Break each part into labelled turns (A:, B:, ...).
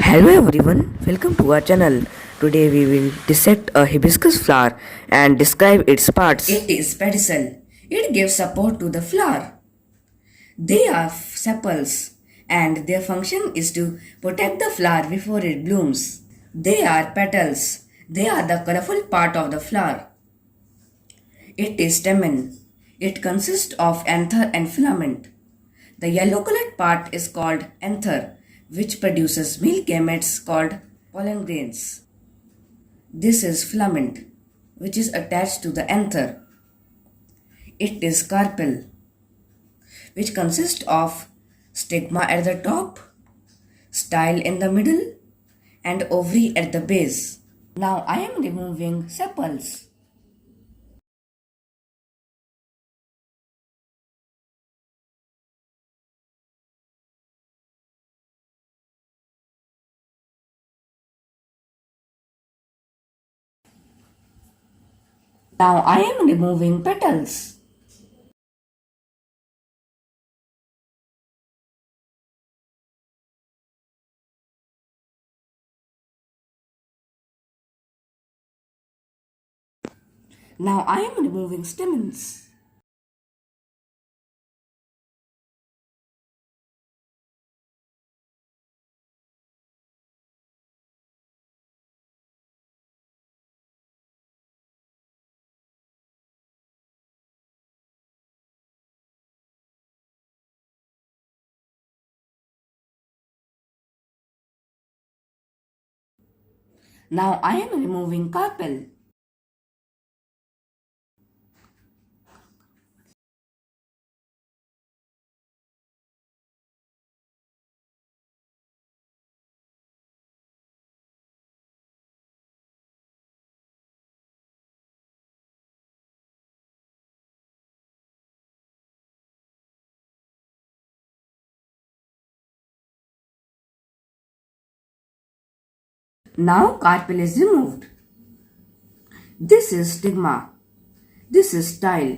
A: Hello everyone, welcome to our channel. Today we will dissect a hibiscus flower and describe its parts.
B: It is pedicel. It gives support to the flower. They are sepals and their function is to protect the flower before it blooms. They are petals. They are the colorful part of the flower. It is stamen. It consists of anther and filament. The yellow colored part is called anther, which produces male gametes called pollen grains. This is filament, which is attached to the anther. It is carpel, which consists of stigma at the top, style in the middle, and ovary at the base. Now I am removing sepals. Now I am removing petals. Now I am removing stamens. Now I am removing carpel. Now carpel is removed. This is stigma, this is style,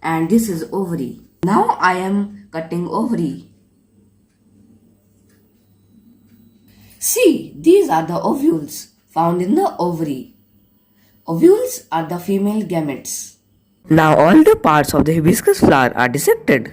B: and this is ovary. Now I am cutting ovary. See, these are the ovules found in the ovary. Ovules are the female gametes.
A: Now all the parts of the hibiscus flower are dissected.